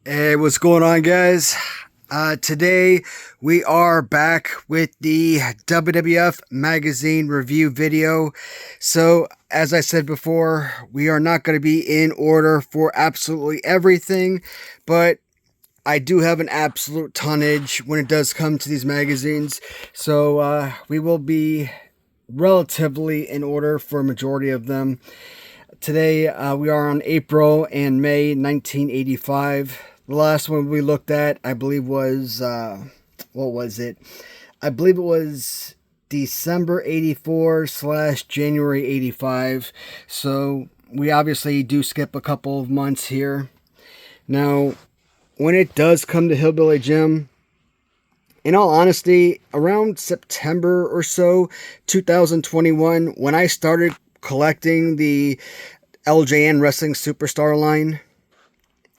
Hey, what's going on, guys? Today we are back with the WWF Magazine review video. So, as I said before, we are not going to be in order for absolutely everything, but I do have an absolute tonnage when it does come to these magazines. So, we will be relatively in order for a majority of them. Today, we are on April and May 1985. The last one we looked at, I believe, was, what was it? I believe it was December 84 slash January 85. So we obviously do skip a couple of months here. Now, when it does come to Hillbilly Jim, in all honesty, around September or so, 2021, when I started collecting the LJN Wrestling Superstar line,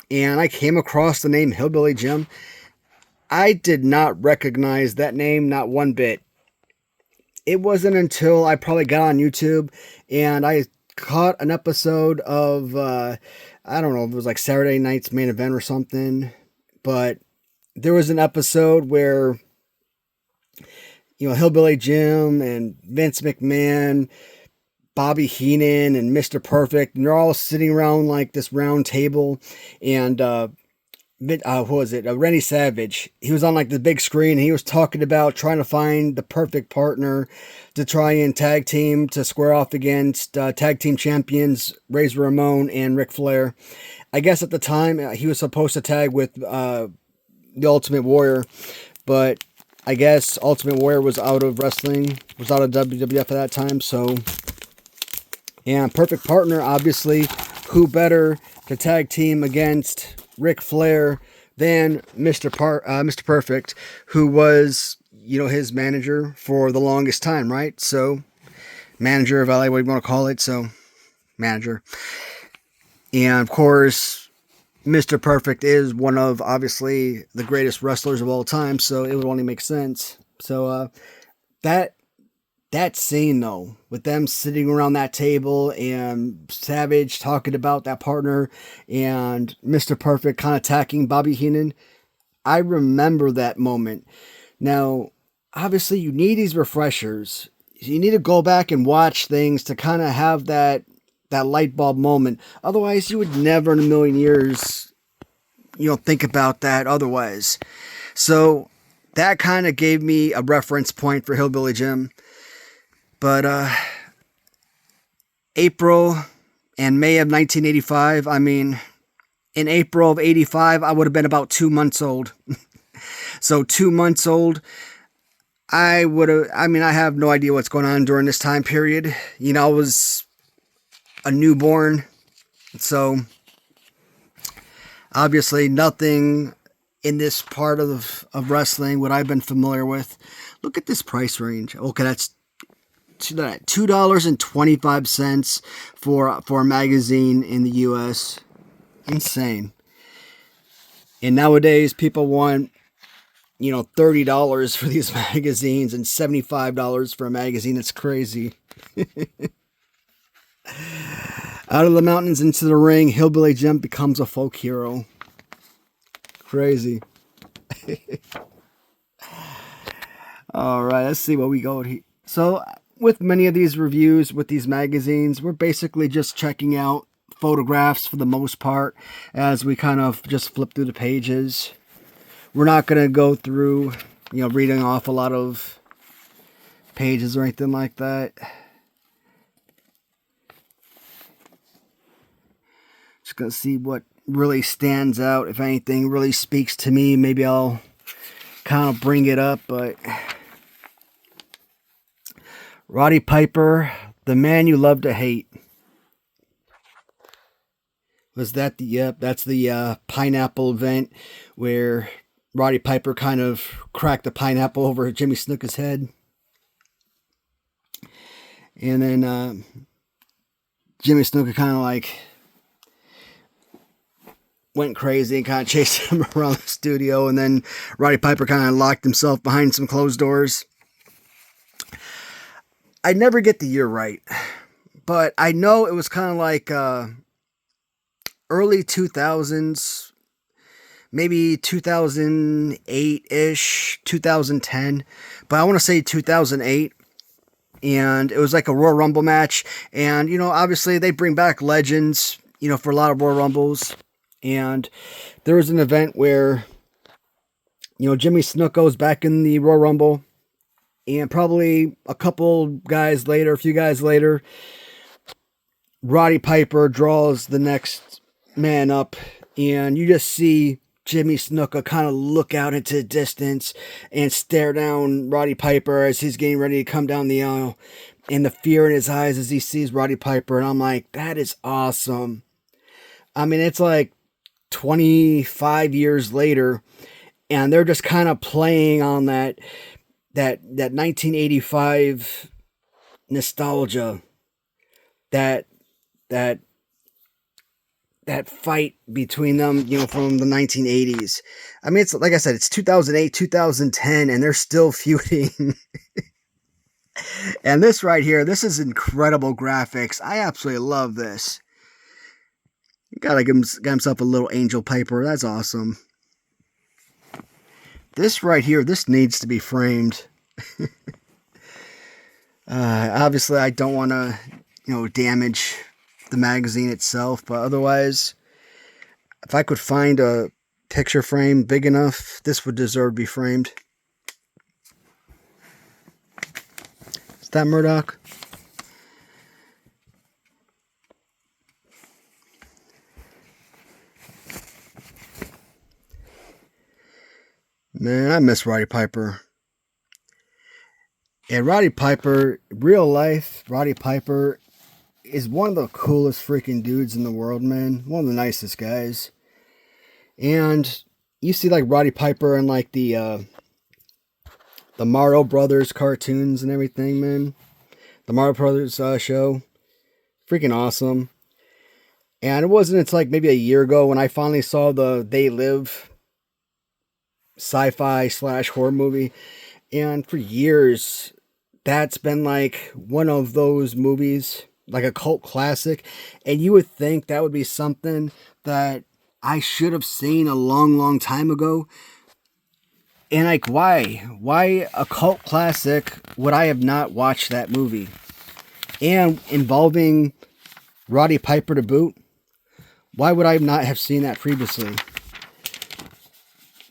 and I came across the name Hillbilly Jim, I did not recognize that name not one bit. It wasn't until I probably got on YouTube and I caught an episode of, I don't know, if it was like Saturday Night's Main Event or something, but there was an episode where, Hillbilly Jim and Vince McMahon, Bobby Heenan and Mr. Perfect, and they're all sitting around like this round table, and what was it? Randy Savage. He was on like the big screen, and he was talking about trying to find the perfect partner to try and tag team to square off against tag team champions Razor Ramon and Ric Flair. I guess at the time he was supposed to tag with the Ultimate Warrior, but I guess Ultimate Warrior was out of wrestling, was out of WWF at that time, so. And perfect partner, obviously, who better to tag team against Ric Flair than Mr. Perfect, who was, his manager for the longest time, right? So, manager, valet, what do you want to call it? So, manager. And, of course, Mr. Perfect is one of, obviously, the greatest wrestlers of all time, so it would only make sense. So, that scene, though, with them sitting around that table and Savage talking about that partner and Mr. Perfect kind of attacking Bobby Heenan, I remember that moment. Now, obviously, you need these refreshers. You need to go back and watch things to kind of have that light bulb moment. Otherwise, you would never in a million years, think about that otherwise. So, that kind of gave me a reference point for Hillbilly Jim. But April and May of 1985, in April of 85, I would have been about 2 months old. So 2 months old, I have no idea what's going on during this time period. I was a newborn. So obviously nothing in this part of wrestling would I've been familiar with. Look at this price range. Okay, that's $2.25 for a magazine in the U.S. Insane. And nowadays, people want, $30 for these magazines and $75 for a magazine. It's crazy. Out of the mountains into the ring, Hillbilly Jim becomes a folk hero. Crazy. All right, let's see what we got here. So, with many of these reviews, with these magazines, we're basically just checking out photographs for the most part as we kind of just flip through the pages. We're not going to go through, reading off a lot of pages or anything like that. Just going to see what really stands out. If anything really speaks to me, maybe I'll kind of bring it up, but Roddy Piper, the man you love to hate. Was that that's the pineapple event where Roddy Piper kind of cracked the pineapple over Jimmy Snuka's head. And then Jimmy Snuka kind of like went crazy and kind of chased him around the studio. And then Roddy Piper kind of locked himself behind some closed doors. I never get the year right, but I know it was kind of like early 2000s maybe 2008-ish, 2010, but I want to say 2008. And it was like a Royal Rumble match. And, obviously they bring back legends, for a lot of Royal Rumbles. And there was an event where, Jimmy Snuka goes back in the Royal Rumble. And probably a few guys later, Roddy Piper draws the next man up. And you just see Jimmy Snuka kind of look out into the distance and stare down Roddy Piper as he's getting ready to come down the aisle, and the fear in his eyes as he sees Roddy Piper. And I'm like, that is awesome. I mean, it's like 25 years later, and they're just kind of playing on that 1985 nostalgia, that fight between them, from the 1980s. I mean, it's like I said, it's 2008, 2010, and they're still feuding. And this right here, this is incredible graphics. I absolutely love this. Gotta got himself a little Angel Piper. That's awesome. This right here, this needs to be framed. Obviously, I don't want to, damage the magazine itself, but otherwise, if I could find a picture frame big enough, this would deserve to be framed. Is that Murdoch? Man, I miss Roddy Piper. And Roddy Piper, real life, Roddy Piper is one of the coolest freaking dudes in the world, man. One of the nicest guys. And you see like Roddy Piper and like the Mario Brothers cartoons and everything, man. The Mario Brothers show. Freaking awesome. And it wasn't, it's like maybe a year ago when I finally saw the They Live sci-fi / horror movie. And for years, that's been like one of those movies, like a cult classic, and you would think that would be something that I should have seen a long time ago. And like, why a cult classic would I have not watched that movie? And involving Roddy Piper to boot, why would I not have seen that previously?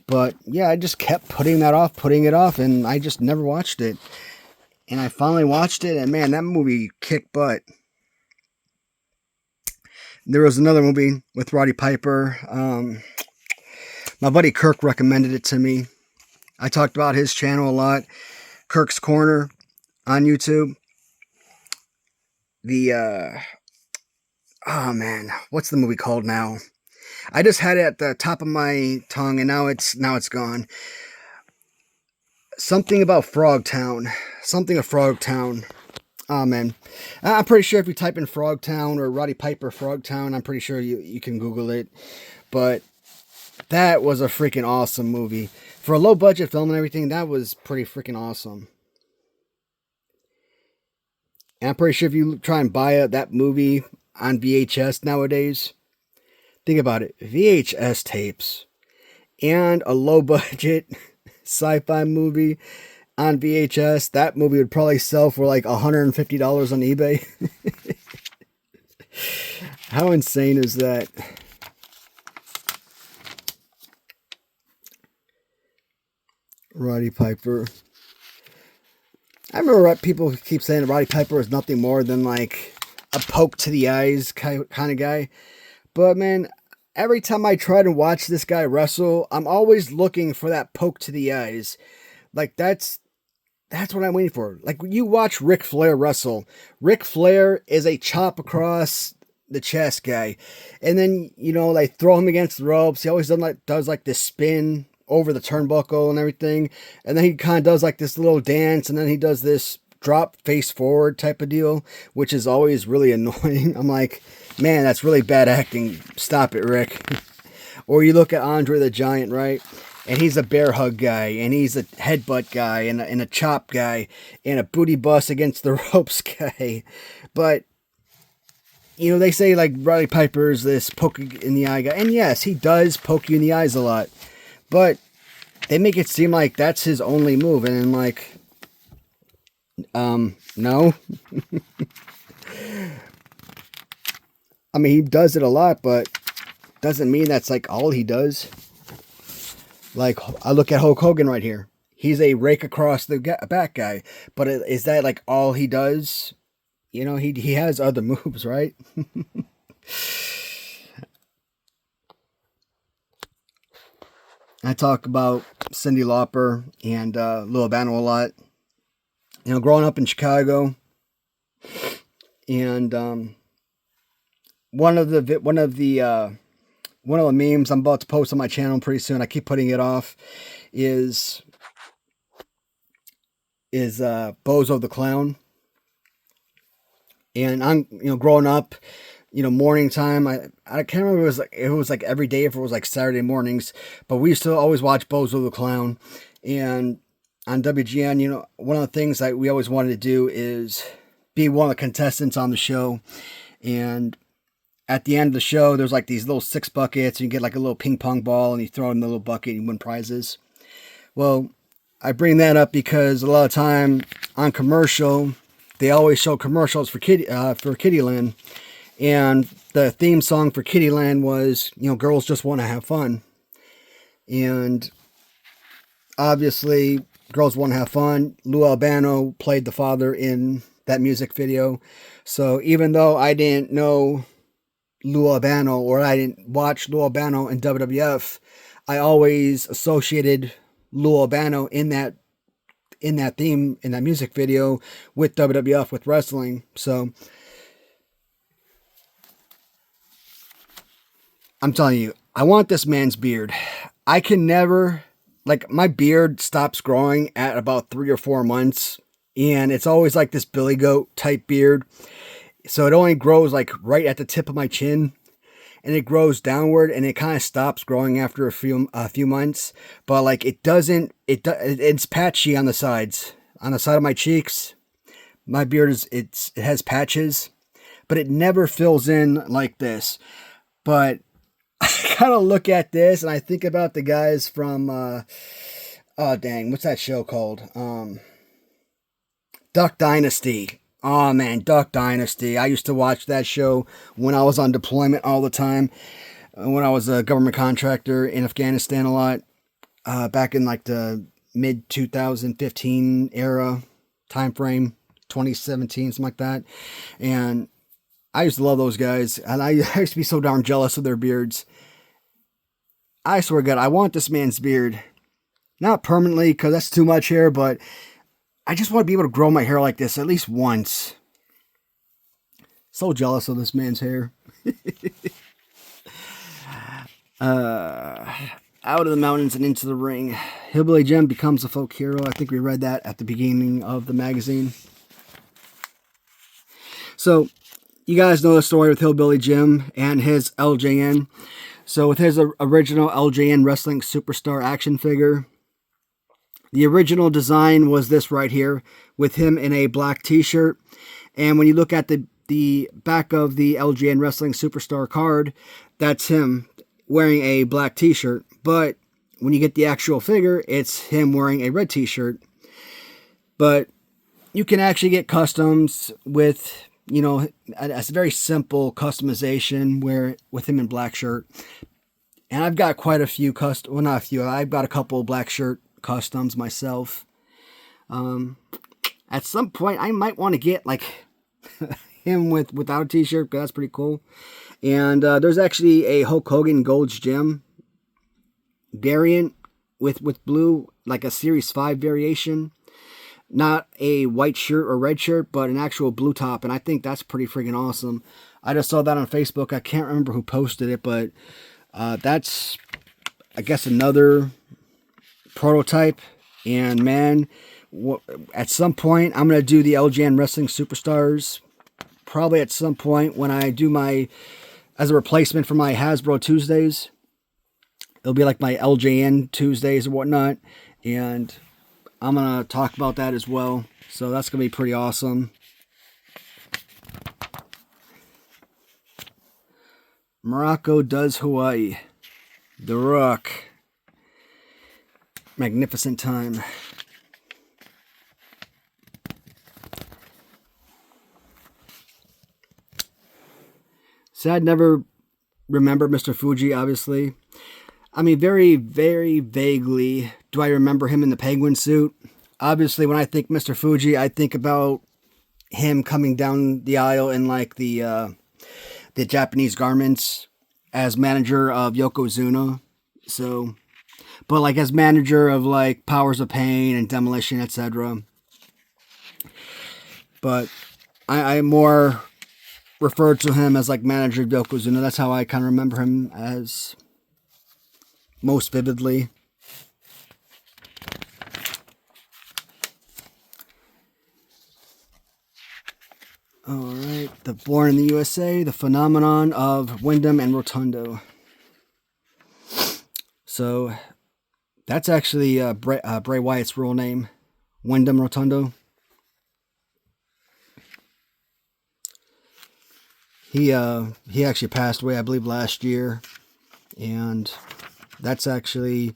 But yeah, I just kept putting it off, and I just never watched it. And I finally watched it, and man, that movie kicked butt. There was another movie with Roddy Piper. My buddy Kirk recommended it to me. I talked about his channel a lot. Kirk's Corner on YouTube. Oh man, what's the movie called now? I just had it at the top of my tongue, and now it's gone. Something about Frogtown. Something of Frogtown. Oh man, I'm pretty sure if you type in Frogtown or Roddy Piper Frogtown, I'm pretty sure you can Google it. But that was a freaking awesome movie. For a low budget film and everything, that was pretty freaking awesome. And I'm pretty sure if you try and buy that movie on VHS nowadays, think about it, VHS tapes and a low budget sci-fi movie on VHS, that movie would probably sell for like $150 on eBay. How insane is that? Roddy Piper. I remember people keep saying that Roddy Piper is nothing more than like a poke to the eyes kind of guy. But man, every time I try to watch this guy wrestle, I'm always looking for that poke to the eyes. Like that's what I'm waiting for. Like when you watch Ric Flair wrestle, Ric Flair is a chop across the chest guy. And then, they throw him against the ropes. He always does like this spin over the turnbuckle and everything. And then he kind of does like this little dance, and then he does this drop face forward type of deal, which is always really annoying. I'm like, man, that's really bad acting. Stop it, Rick. Or you look at Andre the Giant, right? And he's a bear hug guy, and he's a headbutt guy, and a chop guy, and a booty bust against the ropes guy. But you know, they say like Roddy Piper is this poke in the eye guy. And yes, he does poke you in the eyes a lot. But they make it seem like that's his only move. And I'm like, no. I mean, he does it a lot, but doesn't mean that's like all he does. Like, I look at Hulk Hogan right here. He's a rake across the back guy. But is that like all he does? You know, he has other moves, right? I talk about Cyndi Lauper and Lil Albano a lot. You know, growing up in Chicago, and one of the memes I'm about to post on my channel pretty soon, I keep putting it off, is Bozo the Clown. And I'm, you know, growing up, you know, morning time, I can't remember if it was like every day, if it was like Saturday mornings, but we used to always watch Bozo the Clown. And on WGN, you know, one of the things that we always wanted to do is be one of the contestants on the show. And at the end of the show, there's like these little 6 buckets, and you get like a little ping pong ball, and you throw it in the little bucket and you win prizes. Well, I bring that up because a lot of time on commercial, they always show commercials for Kittyland, and the theme song for Kittyland was, you know, girls just want to have fun. And obviously, girls want to have fun. Lou Albano played the father in that music video. So even though I didn't know Lou Albano, or I didn't watch Lou Albano in WWF, I always associated Lou Albano in that theme, in that music video, with WWF, with wrestling. So I'm telling you, I want this man's beard. I can never, like, my beard stops growing at about 3 or 4 months, and it's always like this Billy Goat type beard. So it only grows like right at the tip of my chin, and it grows downward, and it kind of stops growing after a few months. But like, it's patchy on the sides. On the side of my cheeks, my beard it has patches, but it never fills in like this. But I kind of look at this and I think about the guys from oh dang, what's that show called? Duck Dynasty. Oh man, Duck Dynasty. I used to watch that show when I was on deployment all the time. When I was a government contractor in Afghanistan a lot. Back in like the mid 2015 era time frame, 2017, something like that. And I used to love those guys. And I used to be so darn jealous of their beards. I swear to God, I want this man's beard. Not permanently, because that's too much hair, but I just want to be able to grow my hair like this at least once. So jealous of this man's hair. Out of the mountains and into the ring. Hillbilly Jim becomes a folk hero. I think we read that at the beginning of the magazine. So, you guys know the story with Hillbilly Jim and his LJN. So, with his original LJN Wrestling Superstar action figure, the original design was this right here, with him in a black t-shirt. And when you look at the back of the LJN Wrestling Superstar card, that's him wearing a black t-shirt. But when you get the actual figure, it's him wearing a red t-shirt. But you can actually get customs with, you know, a very simple customization with him in black shirt. And I've got quite a few well, not a few, I've got a couple black shirt customs myself. At some point, I might want to get like him without a t-shirt, because that's pretty cool. And there's actually a Hulk Hogan Gold's Gym variant with blue, like a Series 5 variation. Not a white shirt or red shirt, but an actual blue top. And I think that's pretty freaking awesome. I just saw that on Facebook. I can't remember who posted it, but that's, I guess, another prototype. And man, at some point, I'm going to do the LJN Wrestling Superstars. Probably at some point when I do as a replacement for my Hasbro Tuesdays. It'll be like my LJN Tuesdays or whatnot. And I'm going to talk about that as well. So that's going to be pretty awesome. Morocco does Hawaii. The Rock. Magnificent time. So I'd never remember Mr. Fuji, obviously. I mean, very, very vaguely do I remember him in the penguin suit. Obviously, when I think Mr. Fuji, I think about him coming down the aisle in like the Japanese garments as manager of Yokozuna. So, but like as manager of like Powers of Pain and Demolition, etc. But I more referred to him as like manager of Yokozuna. That's how I kind of remember him as most vividly. Alright, the Born in the USA, the phenomenon of Wyndham and Rotundo. So, that's actually Bray Wyatt's real name, Wyndham Rotundo. He actually passed away, I believe, last year, and that's actually,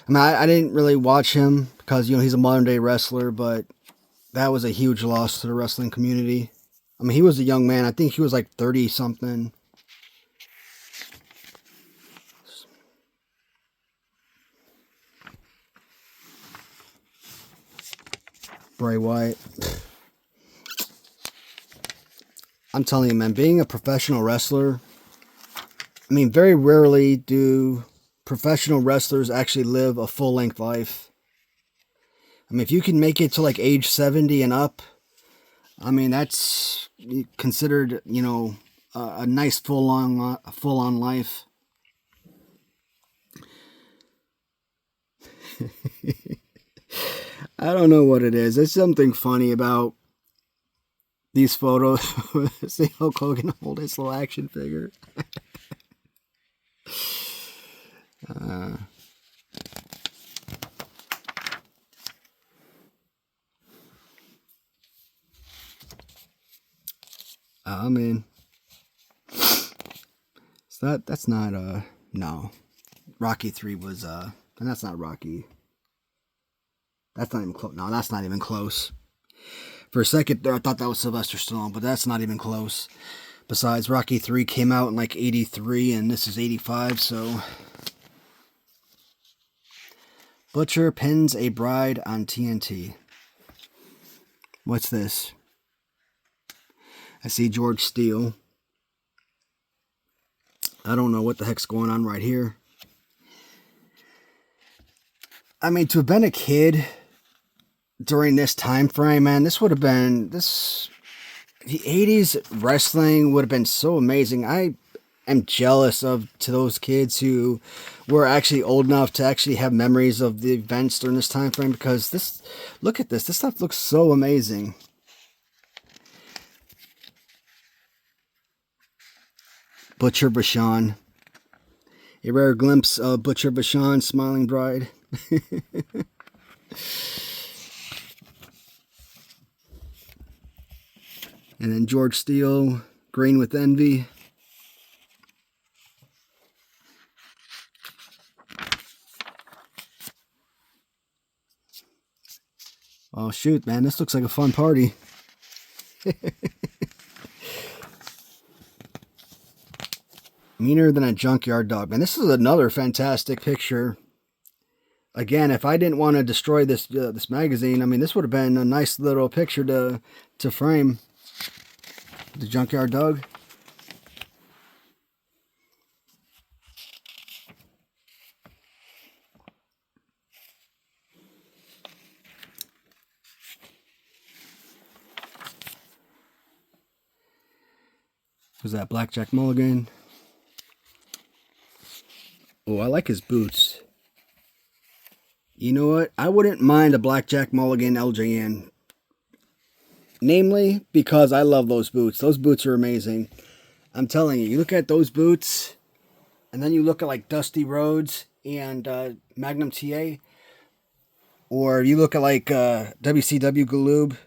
I mean, I didn't really watch him because, you know, he's a modern day wrestler, but that was a huge loss to the wrestling community. I mean, he was a young man. I think he was like 30 something. Bray Wyatt. I'm telling you, man, being a professional wrestler, I mean, very rarely do professional wrestlers actually live a full-length life. I mean, if you can make it to like age 70 and up, I mean, that's considered, you know, a nice full-on life. I don't know what it is. There's something funny about these photos. See Hulk Hogan hold his little action figure. I mean, so that's not no. Rocky 3 was and that's not Rocky. That's not even close. No, that's not even close. For a second there, I thought that was Sylvester Stallone, but that's not even close. Besides, Rocky 3 came out in like 83, and this is 85, so... Butcher pins a bride on TNT. What's this? I see George Steele. I don't know what the heck's going on right here. I mean, to have been a kid during this time frame, man, this would have been... The 80s wrestling would have been so amazing. I am jealous to those kids who were actually old enough to actually have memories of the events during this time frame, because look at this stuff looks so amazing. Butcher Vachon. A rare glimpse of Butcher Vachon's smiling bride. And then George Steele, green with envy. Oh shoot, man, this looks like a fun party. Meaner than a junkyard dog. Man, this is another fantastic picture. Again, if I didn't want to destroy this this magazine, I mean, this would have been a nice little picture to frame. The junkyard dog. Was that Blackjack Mulligan? Oh, I like his boots. You know what? I wouldn't mind a Blackjack Mulligan LJN. Namely, because I love those boots. Those boots are amazing. I'm telling you, you look at those boots, and then you look at like Dusty Rhodes and Magnum TA, or you look at like WCW Galoob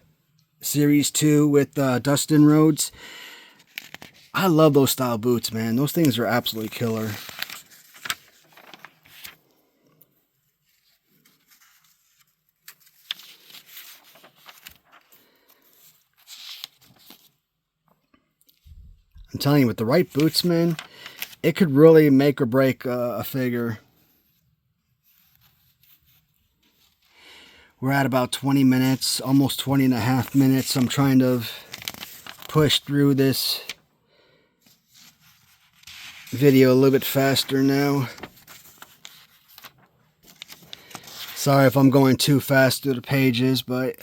Series 2 with Dustin Rhodes. I love those style boots, man. Those things are absolutely killer. I'm telling you, with the right boots, man, it could really make or break a figure. We're at about 20 minutes, almost 20 and a half minutes. I'm trying to push through this video a little bit faster now. Sorry if I'm going too fast through the pages, but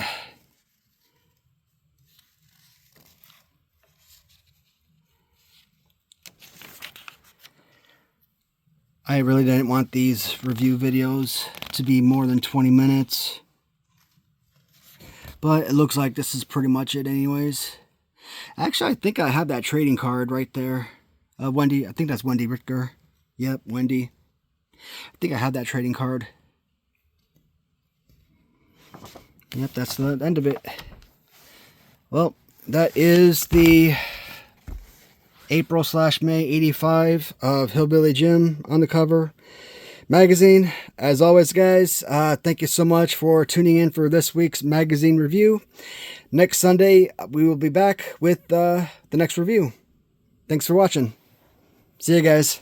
I really didn't want these review videos to be more than 20 minutes. But it looks like this is pretty much it anyways. Actually, I think I have that trading card right there. Wendy, I think that's Wendy Ricker. Yep, Wendy. I think I have that trading card. Yep, that's the end of it. Well, that is the April/May 85 of Hillbilly Jim on the cover magazine. As always, guys, thank you so much for tuning in for this week's magazine review. Next Sunday, we will be back with the next review. Thanks for watching. See you guys.